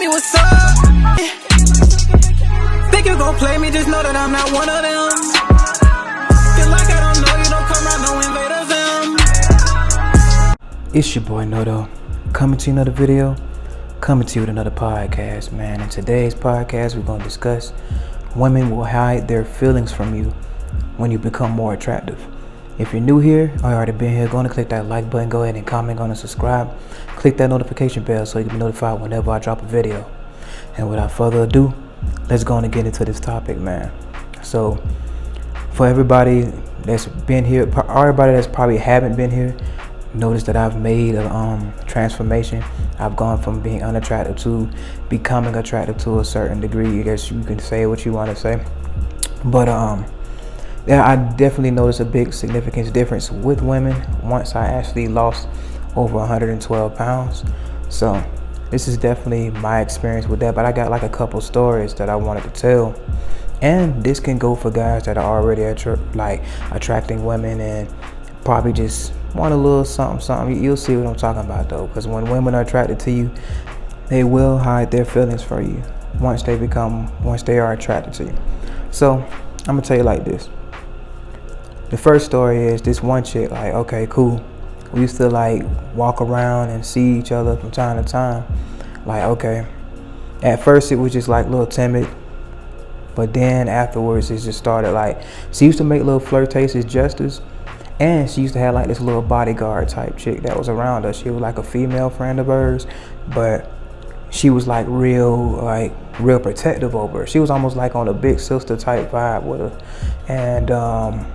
me what's up. Think you gon' play me, just know that I'm not one of them. Feel like I don't know you, don't come around, no invaders. It's your boy Noto, coming to you another video, coming to you with another podcast, man. In today's podcast, we're gonna discuss women will hide their feelings from you when you become more attractive. If you're new here or already been here, go on and click that like button, go ahead and comment, go on and subscribe. Click that notification bell so you can be notified whenever I drop a video. And without further ado, let's go on and get into this topic, man. So for everybody that's been here, everybody that's probably haven't been here, notice that I've made a transformation. I've gone from being unattractive to becoming attractive to a certain degree. I guess you can say what you want to say, but yeah, I definitely noticed a big significant difference with women once I actually lost over 112 pounds. So this is definitely my experience with that, but I got like a couple stories that I wanted to tell. And this can go for guys that are already attracting women and probably just want a little something. You'll see what I'm talking about though, because when women are attracted to you, they will hide their feelings for you once they are attracted to you. So I'm gonna tell you like this. The first story is this one chick, like, okay, cool. We used to like walk around and see each other from time to time. Like, okay. At first it was just like a little timid, but then afterwards it just started like, she used to make little flirtatious gestures, and she used to have like this little bodyguard type chick that was around us. She was like a female friend of hers, but she was like real protective over her. She was almost like on a big sister type vibe with her. And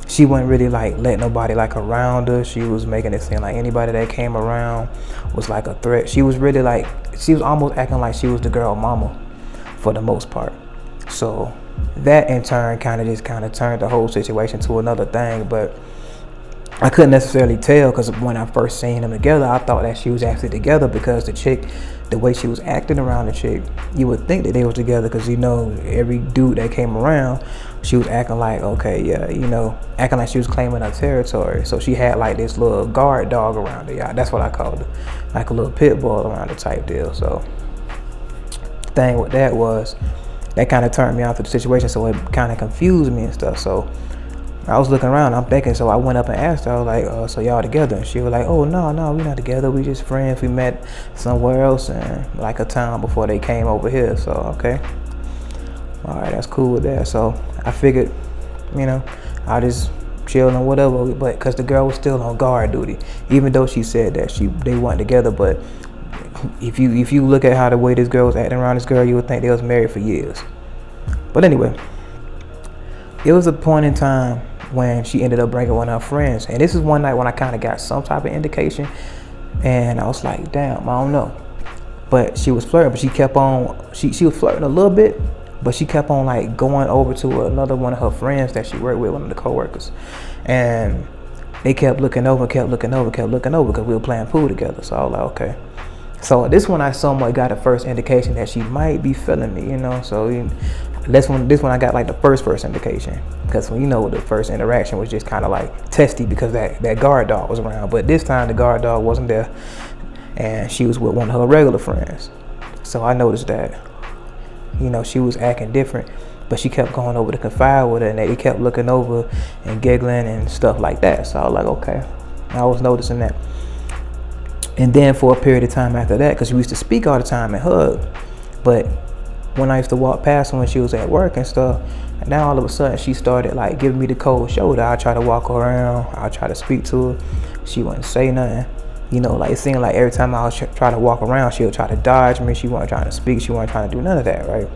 she wasn't really like letting nobody like around her. She was making it seem like anybody that came around was like a threat. She was really like, she was almost acting like she was the girl mama for the most part. So that in turn kind of turned the whole situation to another thing. But I couldn't necessarily tell, because when I first seen them together, I thought that she was actually together, because the chick, the way she was acting around the chick, you would think that they was together, because you know every dude that came around, she was acting like, okay, yeah, you know, acting like she was claiming her territory. So she had like this little guard dog around her. Yeah, that's what I called her, like a little pit bull around her type deal. So the thing with that was, that kind of turned me out to the situation, so it kind of confused me and stuff. So I was looking around, I'm thinking, so I went up and asked her, I was like, so y'all together? And she was like, oh, no, we're not together. We just friends. We met somewhere else in like a town before they came over here. So, okay. All right, that's cool with that. So I figured, you know, I just chill and whatever, but because the girl was still on guard duty, even though she said that they weren't together. But if you look at how the way this girl was acting around this girl, you would think they was married for years. But anyway, it was a point in time when she ended up bringing one of her friends. And this is one night when I kind of got some type of indication. And I was like, damn, I don't know. But she was flirting, but she kept on, she was flirting a little bit, but she kept on like going over to another one of her friends that she worked with, one of the coworkers. And they kept looking over, because we were playing pool together. So I was like, okay. So this one I somewhat got a first indication that she might be feeling me, you know. So this one I got like the first indication, because when, you know, the first interaction was just kind of like testy, because that guard dog was around. But this time the guard dog wasn't there, and she was with one of her regular friends. So I noticed that, you know, she was acting different, but she kept going over to confide with her, and they kept looking over and giggling and stuff like that. So I was like, okay, I was noticing that. And then for a period of time after that, because we used to speak all the time and hug, but when I used to walk past her when she was at work and stuff, and now all of a sudden she started like giving me the cold shoulder. I try to walk her around, I try to speak to her, she wouldn't say nothing. You know, like it seemed like every time I was try to walk around, she would try to dodge me. She wasn't trying to speak, she wasn't trying to do none of that, right?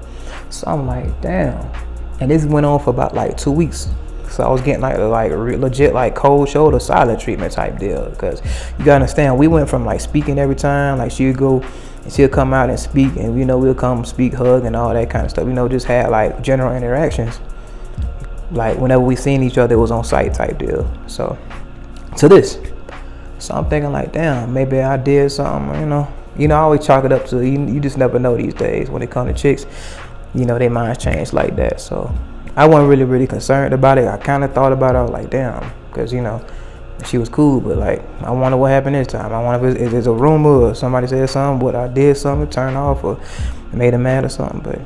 So I'm like, damn. And this went on for about like 2 weeks. So I was getting like legit like cold shoulder silent treatment type deal, because you gotta understand, we went from like speaking every time, like she would go and she'll come out and speak, and you know, we'll come speak, hug, and all that kind of stuff. You know, just had like general interactions. Like whenever we seen each other, it was on site type deal. So to this, so I'm thinking like, damn, maybe I did something. You know, I always chalk it up to you just never know these days when it comes to chicks. You know, their minds change like that. So I wasn't really concerned about it. I kind of thought about it. I was like, damn, because you know, She was cool, but like, I wonder what happened this time. I wonder if it's a rumor or somebody said something, what I did something, turned off or made her mad or something. But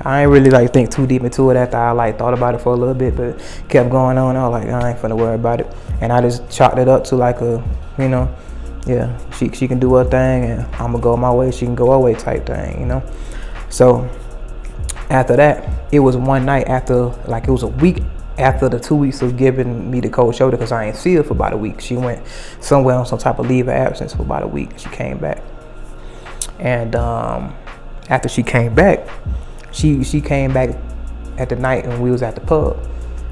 I ain't really like think too deep into it after I like thought about it for a little bit, but kept going on. I was like, I ain't finna worry about it, and I just chalked it up to like a, yeah, she can do her thing, and I'm gonna go my way, she can go her way type thing, So after that, it was one night after, like it was a week after the 2 weeks of giving me the cold shoulder, because I ain't see her for about a week. She went somewhere on some type of leave of absence for about a week. She came back, and after she came back, she came back at the night when we was at the pub.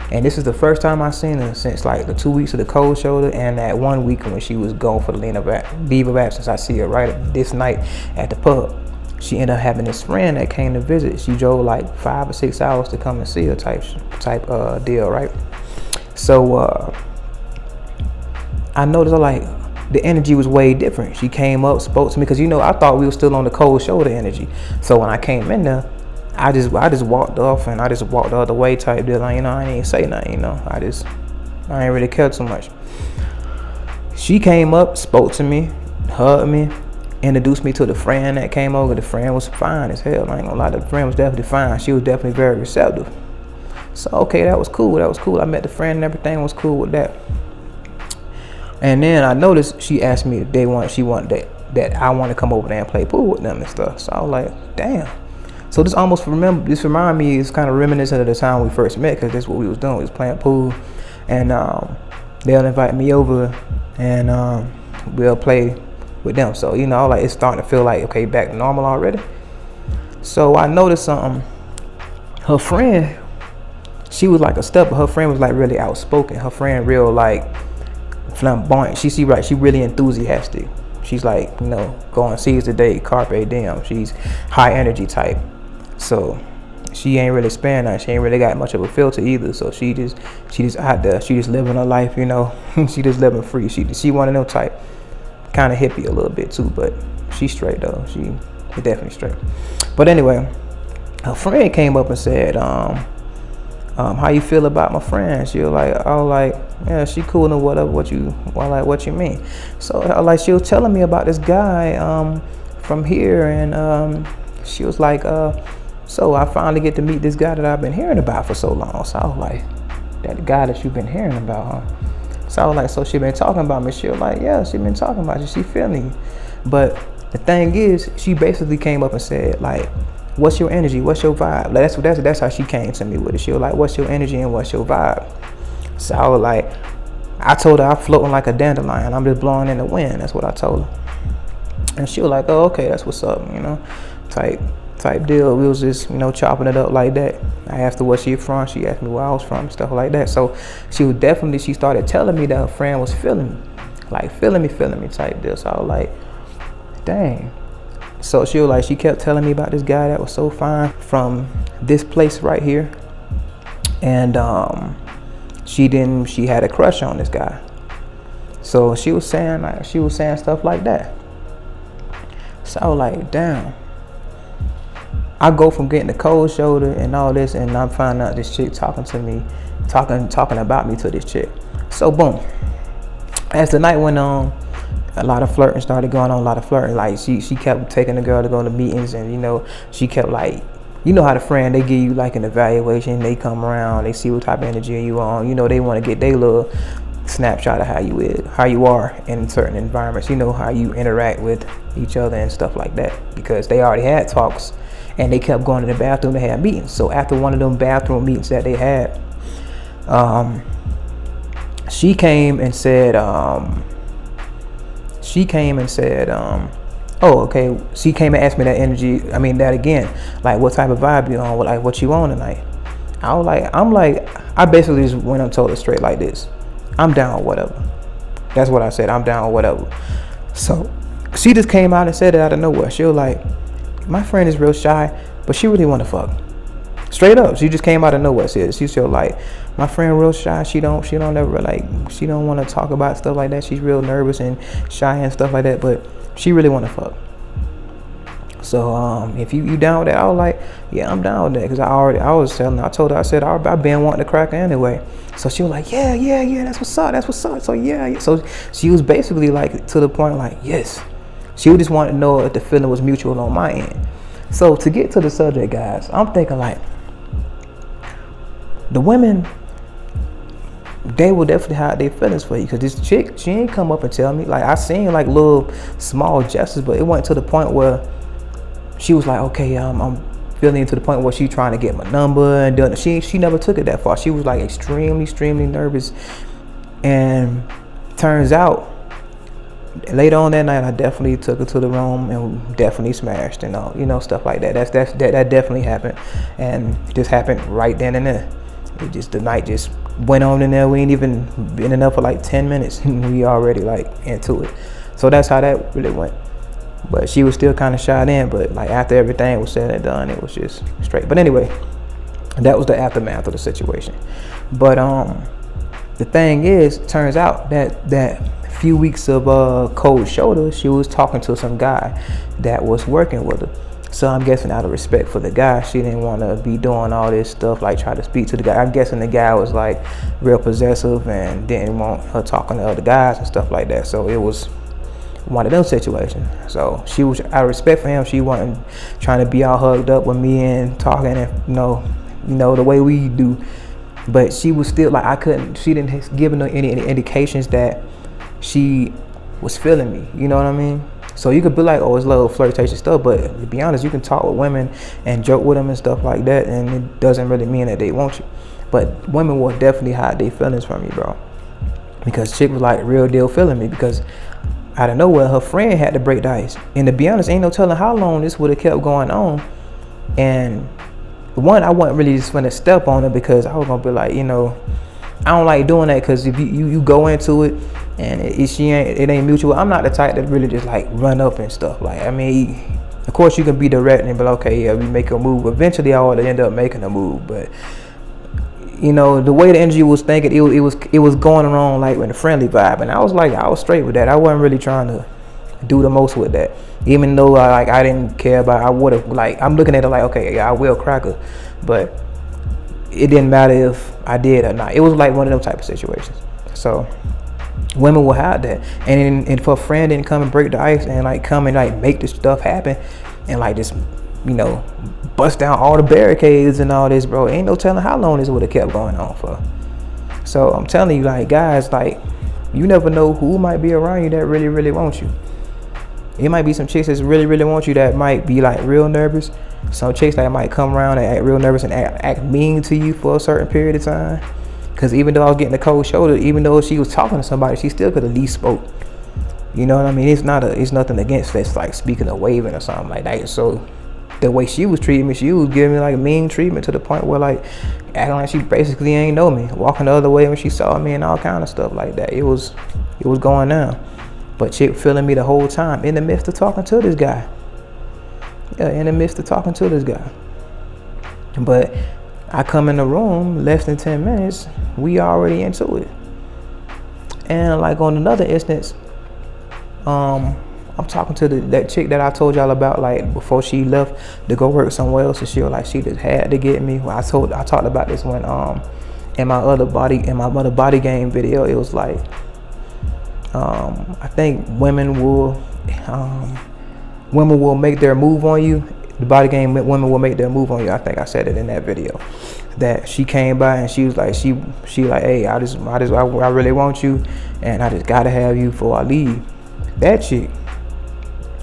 And this is the first time I seen her since like the 2 weeks of the cold shoulder and that 1 week when she was gone for the leave of absence. I see her right this night at the pub. She ended up having this friend that came to visit. She drove like 5 or 6 hours to come and see her type deal, right? So I noticed like the energy was way different. She came up, spoke to me, because I thought we were still on the cold shoulder energy. So when I came in there, I just walked off and I just walked the other way type deal. Like, I didn't even say nothing, I ain't really care too much. She came up, spoke to me, hugged me, introduced me to the friend that came over. The friend was fine as hell. I ain't gonna lie, the friend was definitely fine. She was definitely very receptive. So okay, that was cool. I met the friend and everything was cool with that. And then I noticed she asked me if she wanted that I want to come over there and play pool with them and stuff. So I was like, damn. So this remind me, it's kind of reminiscent of the time we first met, because that's what we was doing. We was playing pool, and they'll invite me over, and we'll play with them. So like it's starting to feel like okay, back to normal already. So I noticed something. Her friend, she was like a stepper. Her friend was like really outspoken. Her friend real like flamboyant. She really enthusiastic. She's like, going seize the day, carpe diem. She's high energy type. So she ain't really sparing nothing. She ain't really got much of a filter either. So she just out there. She just living her life, She just living free. She one of them type, kind of hippie a little bit too, but she's straight though. She definitely straight. But anyway, her friend came up and said, how you feel about my friend? She was like, yeah, she cool and whatever. What you mean? So she was telling me about this guy from here, and she was like, so I finally get to meet this guy that I've been hearing about for so long. So I was like, that guy that you've been hearing about, huh? So I was like, so she been talking about me? She was like, yeah, she been talking about you. She feeling you. But the thing is, she basically came up and said like, what's your energy? What's your vibe? Like that's how she came to me with it. She was like, what's your energy and what's your vibe? So I was like, I told her I'm floating like a dandelion. I'm just blowing in the wind. That's what I told her. And she was like, oh, okay, that's what's up, type deal. We was just, chopping it up like that. I asked her where she from. She asked me where I was from, stuff like that. So she started telling me that her friend was feeling me, like feeling me type deal. So I was like, dang. So she kept telling me about this guy that was so fine from this place right here. And she had a crush on this guy. So she was saying stuff like that. So I was like, damn. I go from getting the cold shoulder and all this, and I'm finding out this chick talking to me, talking about me to this chick. So boom. As the night went on, a lot of flirting started going on. Like she kept taking the girl to go to meetings, and she kept like, how the friend, they give you like an evaluation. They come around, they see what type of energy you on. They want to get their little snapshot of how you are in certain environments. How you interact with each other and stuff like that, because they already had talks and they kept going to the bathroom to have meetings. So after one of them bathroom meetings that they had, she came and said, oh, okay. She came and asked me that again, like what type of vibe you on, like what you on tonight. I basically just went and told her straight like this, I'm down with whatever. That's what I said, I'm down with whatever. So she just came out and said it out of nowhere. She was like, my friend is real shy, but she really want to fuck. Straight up, she just came out of nowhere. She said like, my friend real shy. She don't ever like, she don't want to talk about stuff like that. She's real nervous and shy and stuff like that, but she really want to fuck. So if you down with that, I was like, yeah, I'm down with that, because I told her, I said, I've been wanting to crack her anyway. So she was like, yeah, that's what's up. So yeah. So she was basically like to the point like, yes. She just wanted to know if the feeling was mutual on my end. So to get to the subject, guys, I'm thinking like, the women, they will definitely hide their feelings for you, because this chick, she ain't come up and tell me. Like, I seen like little small gestures, but it went to the point where she was like, okay, I'm feeling to the point where she trying to get my number, and she never took it that far. She was like extremely nervous. And turns out later on that night, I definitely took her to the room and definitely smashed, and stuff like that. That definitely happened, and it just happened right then and there. The night just went on in there. We ain't even been in there for like 10 minutes, and we already like into it. So that's how that really went. But she was still kind of shot in, but like after everything was said and done, it was just straight. But anyway, that was the aftermath of the situation. But the thing is, turns out that few weeks of cold shoulder, she was talking to some guy that was working with her. So I'm guessing out of respect for the guy, she didn't want to be doing all this stuff, like try to speak to the guy. I'm guessing the guy was like real possessive and didn't want her talking to other guys and stuff like that. So it was one of those situations. So she was, out of respect for him, she wasn't trying to be all hugged up with me and talking, and the way we do. But she was still like, she didn't give any indications that she was feeling me. You know what I mean? So you could be like, oh, it's a little flirtatious stuff, but to be honest, you can talk with women and joke with them and stuff like that, and it doesn't really mean that they want you. But women will definitely hide their feelings from you, bro. Because chick was like real deal feeling me, because out of nowhere, her friend had to break the ice. And to be honest, ain't no telling how long this would have kept going on. And one, I wasn't really just gonna step on her, because I was gonna be like, I don't like doing that, because if you go into it and it ain't mutual. I'm not the type that really just like run up and stuff. Like, I mean, of course you can be direct and be like, okay, yeah, we make a move. Eventually I would end up making a move, but the way the energy was thinking, it was going wrong, like with a friendly vibe, and I was straight with that. I wasn't really trying to do the most with that, even though I didn't care about. I would have, like, I'm looking at it like, okay, yeah, I will crack her, but it didn't matter if I did or not. It was like one of them type of situations. So women will hide that, and if a friend didn't come and break the ice and like come and like make this stuff happen and like just bust down all the barricades and all this, bro, ain't no telling how long this would have kept going on for. So I'm telling you, like, guys, like, you never know who might be around you that really wants you. It might be some chicks that really want you that might be like real nervous. Some chicks that might come around and act real nervous and act mean to you for a certain period of time. Because even though I was getting a cold shoulder, even though she was talking to somebody, she still could at least spoke. You know what I mean? It's nothing against that's like speaking or waving or something like that. So the way she was treating me, she was giving me like mean treatment, to the point where like acting like she basically ain't know me, walking the other way when she saw me and all kind of stuff like that. It was going down. But chick feeling me the whole time in the midst of talking to this guy. Yeah, in the midst of talking to this guy. But I come in the room less than 10 minutes, we already into it. And like on another instance, I'm talking to that chick that I told y'all about, like before she left to go work somewhere else, and she was like, she just had to get me. Well, I talked about this when in my other body game video. It was like, I think women will make their move on you. The body game, women will make their move on you. I think I said it in that video. That she came by and she was like, she like, hey, I really want you, and I just gotta have you before I leave. That chick,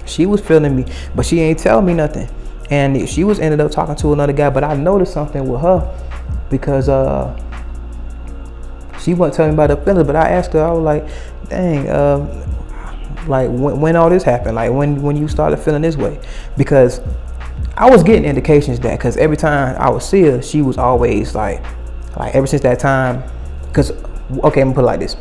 she was feeling me, but she ain't tell me nothing. And she was ended up talking to another guy, but I noticed something with her, because she wasn't telling me about her feelings, but I asked her, I was like, dang, like when all this happened, like when you started feeling this way. Because I was getting indications that, because every time I would see her, she was always like ever since that time, because, okay, I'm gonna put it like this.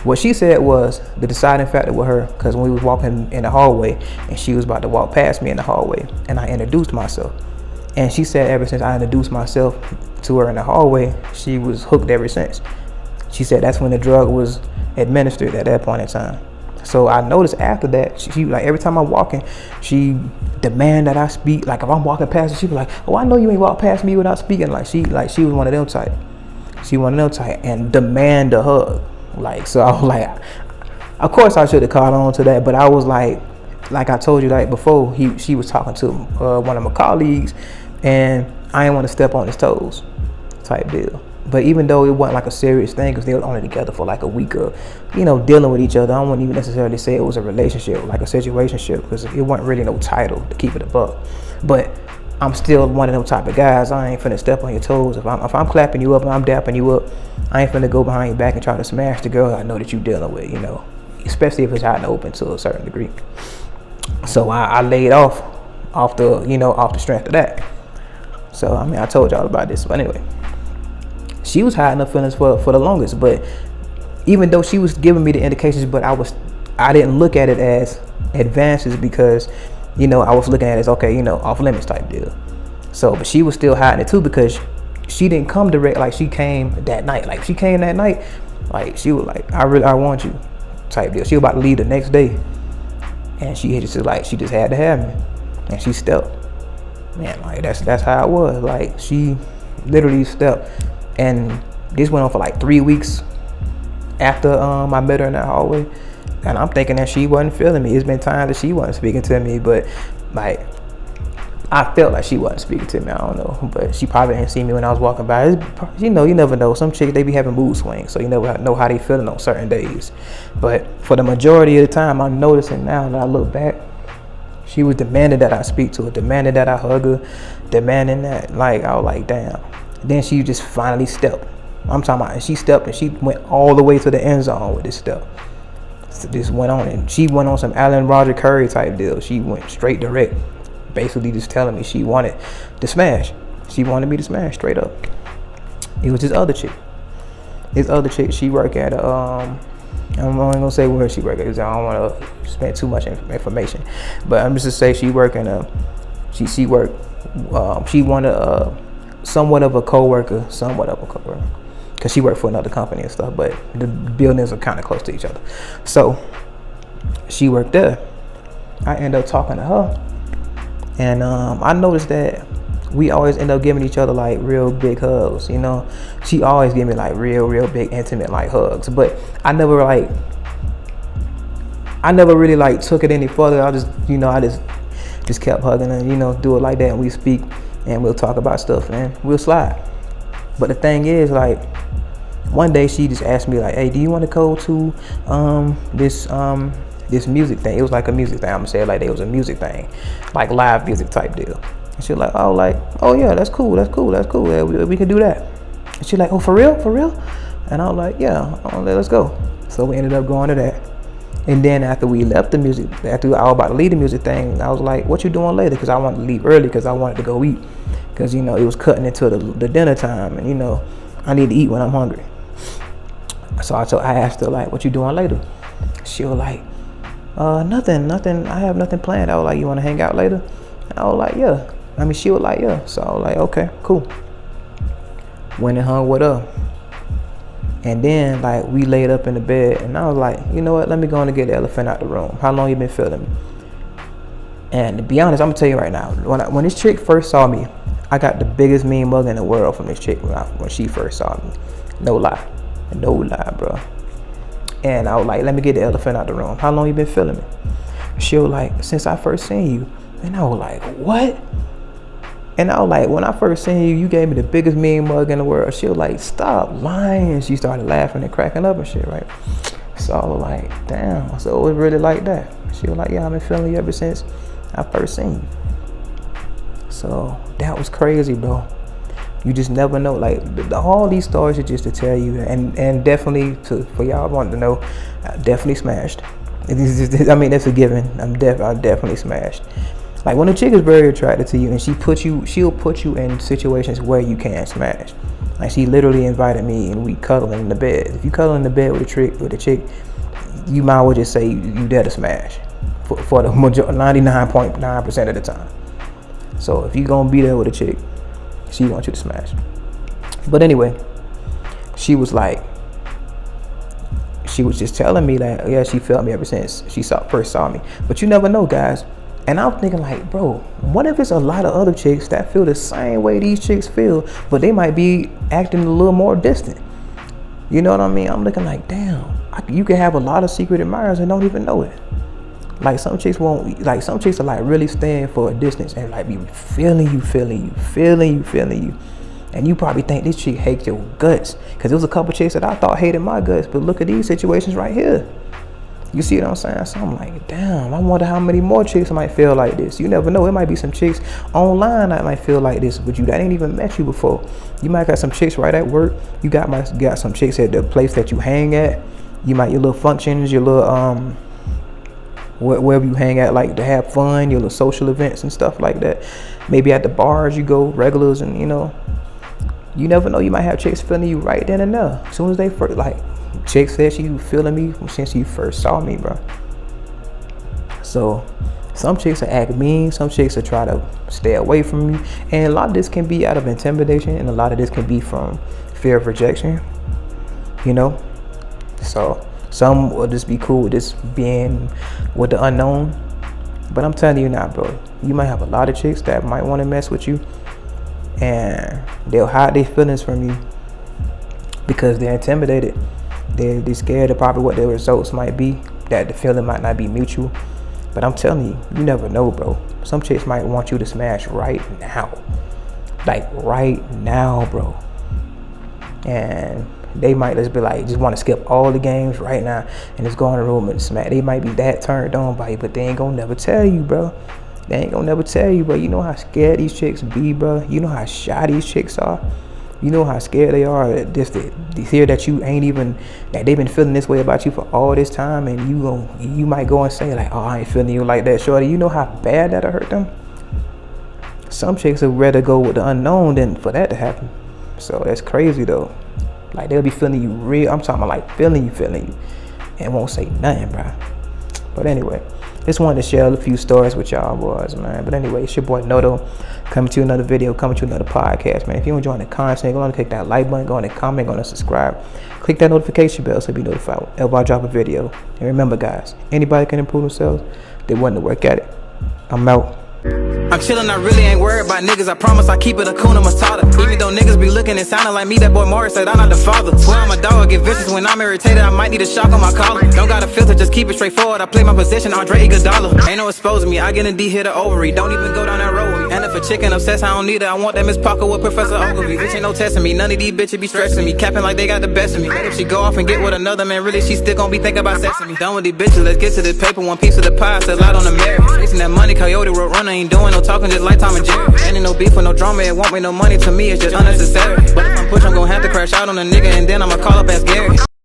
What she said was the deciding factor with her, because when we was walking in the hallway and she was about to walk past me in the hallway and I introduced myself, and she said ever since I introduced myself to her in the hallway, she was hooked ever since. She said that's when the drug was administered, at that point in time. So I noticed after that, she like every time I'm walking, she demand that I speak. Like if I'm walking past her, she be like, "Oh, I know you ain't walk past me without speaking." Like she was one of them type. She one of them type and demand a hug. Like so, I was like, of course I should have caught on to that, but I was like I told you like before, she was talking to one of my colleagues, and I didn't want to step on his toes, type deal. But even though it wasn't like a serious thing, because they were only together for like a week of, dealing with each other, I wouldn't even necessarily say it was a relationship, like a situationship, because it wasn't really no title to keep it above. But I'm still one of them type of guys. I ain't finna step on your toes. If I'm clapping you up and I'm dapping you up, I ain't finna go behind your back and try to smash the girl I know that you dealing with, especially if it's out in the open to a certain degree. So I laid off the strength of that. So I mean, I told y'all about this, but anyway. She was hiding her feelings for the longest, but even though she was giving me the indications, but I didn't look at it as advances because, I was looking at it as, okay, off limits type deal. So, but she was still hiding it too because she didn't come direct. Like she came that night. Like she came that night, like she was like, I want you type deal. She was about to leave the next day, and she just had to have me, and she stepped. Man, like that's how it was. Like she literally stepped. And this went on for like 3 weeks after I met her in that hallway, and I'm thinking that she wasn't feeling me. It's been times that she wasn't speaking to me, but like I felt like she wasn't speaking to me. I don't know, but she probably didn't see me when I was walking by. You never know. Some chicks, they be having mood swings, so you never know how they feeling on certain days. But for the majority of the time, I'm noticing now that I look back, she was demanding that I speak to her, demanding that I hug her, demanding that. Like I was like, damn. Then she just finally stepped. I'm talking about, she stepped and she went all the way to the end zone with this step. So this went on, and she went on some Allen Roger Curry type deal. She went straight direct, basically just telling me she wanted to smash. She wanted me to smash straight up. It was this other chick. She worked at I'm only gonna say where she worked at because I don't want to spend too much information. But I'm just to say she worked in she wanted somewhat of a co-worker, because she worked for another company and stuff, but the buildings are kind of close to each other. So she worked there. I ended up talking to her, and I noticed that we always end up giving each other like real big hugs. She always give me like real big intimate like hugs, but I never really like took it any further. I just kept hugging and do it like that, and we speak. And we'll talk about stuff and we'll slide. But the thing is, like, one day she just asked me like, "Hey, do you want to go to this music thing?" It was like a music thing. I'm gonna say it like that. It was a music thing, like live music type deal. And she was like, "Oh yeah, that's cool. Yeah, we can do that." And she like, "Oh, for real?" And I was like, "Yeah, let's go." So we ended up going to that. And then after we left the music, after I was about to leave the music thing, I was like, "What you doing later?" Because I wanted to leave early because I wanted to go eat. Because, it was cutting into the dinner time. And, I need to eat when I'm hungry. So I asked her, like, "What you doing later?" She was like, nothing. I have nothing planned. I was like, "You want to hang out later?" And I was like, "Yeah." She was like, "Yeah." So I was like, "Okay, cool." Went and hung with her. And then, like, we laid up in the bed, and I was like, "You know what? Let me go and get the elephant out the room. How long you been feeling me?" And to be honest, I'm gonna tell you right now, when this chick first saw me, I got the biggest mean mug in the world from this chick when she first saw me. No lie, bro. And I was like, "Let me get the elephant out the room. How long you been feeling me?" She was like, "Since I first seen you." And I was like, "What?" And I was like, "When I first seen you, you gave me the biggest mean mug in the world." She was like, "Stop lying." She started laughing and cracking up and shit, right? So I was like, "Damn." So it was really like that. She was like, "Yeah, I've been feeling you ever since I first seen you." So that was crazy, bro. You just never know. Like all these stories are just to tell you, and definitely for y'all wanting to know, I definitely smashed. That's a given. I definitely smashed. Like when a chick is very attracted to you and she'll put you in situations where you can smash. Like she literally invited me and we cuddling in the bed. If you cuddle in the bed with a chick, you might as well just say you dare to smash for the 99.9% of the time. So if you gonna be there with a chick, she wants you to smash. But anyway, she was like, she was just telling me that, yeah, she felt me ever since she first saw me. But you never know, guys. And I'm thinking like, bro, what if it's a lot of other chicks that feel the same way these chicks feel, but they might be acting a little more distant? You know what I mean? I'm looking like, damn, you can have a lot of secret admirers and don't even know it. Like some chicks won't, like some chicks are like really staying for a distance and like be feeling you. And you probably think this chick hates your guts. Cause there was a couple chicks that I thought hated my guts, but look at these situations right here. You see what I'm saying? So I'm like, damn, I wonder how many more chicks might feel like this. You never know. It might be some chicks online that might feel like this with you that ain't even met you before. You might got some chicks right at work. You got some chicks at the place that you hang at. You might, your little functions, your little, wherever you hang at, like to have fun, your little social events and stuff like that. Maybe at the bars you go, regulars, and you know, you never know. You might have chicks feeling you right then and there. As soon as they first, like, chick said she feeling me since you first saw me, bro. So some chicks will act mean, some chicks will try to stay away from you, and a lot of this can be out of intimidation, and a lot of this can be from fear of rejection, you know. So some will just be cool with this being with the unknown, but I'm telling you now, bro, you might have a lot of chicks that might want to mess with you, and they'll hide their feelings from you because they're intimidated. They're scared of probably what their results might be, that the feeling might not be mutual. But I'm telling you, you never know, bro. Some chicks might want you to smash right now. Like right now, bro. And they might just be like, just want to skip all the games right now and just go in the room and smash. They might be that turned on by you, but they ain't gonna never tell you, bro. They ain't gonna never tell you, bro. You know how scared these chicks be, bro. You know how shy these chicks are. You know how scared they are just to hear that you ain't even, that they've been feeling this way about you for all this time, and you might go and say like, oh, I ain't feeling you like that, shorty. You know how bad that'll hurt them? Some chicks would rather go with the unknown than for that to happen. So that's crazy though. Like they'll be feeling you real. I'm talking about like feeling you, and won't say nothing, bro. But anyway, just wanted to share a few stories with y'all boys, man. But anyway, it's your boy Noto, coming to another video, coming to another podcast, man. If you enjoying the content, go on and click that like button, go on and comment, go on and subscribe. Click that notification bell so you be notified whenever I drop a video. And remember, guys, anybody can improve themselves. They want to work at it. I'm out. I'm chillin', I really ain't worried about niggas. I promise I keep it a Kuna Matata. Even though niggas be looking and sounding like me, that boy Morris said I'm not the father. Swear I'm a dog, get vicious when I'm irritated. I might need a shock on my collar. Don't got a filter, just keep it straightforward. I play my position, Andre Iguodala. Ain't no exposing me, I get a D hit or ovary. Don't even go down that road with me. And if a chicken obsessed, I don't need it. I want that Miss Parker with Professor Ogilvy. Bitch ain't no testing me, none of these bitches be stressing me. Capping like they got the best of me. If she go off and get with another man, really she still gon' be thinking about sexing me. Done with these bitches, let's get to this paper. One piece of the pie, still out on the merit. Chasing that money, Coyote Road Runner, ain't doing no talking, just like Tom and Jerry. Ain't no beef or no drama, it won't make no money to me, it's just unnecessary. But if I'm push, I'm gon' have to crash out on a nigga, and then I'ma call up as Gary.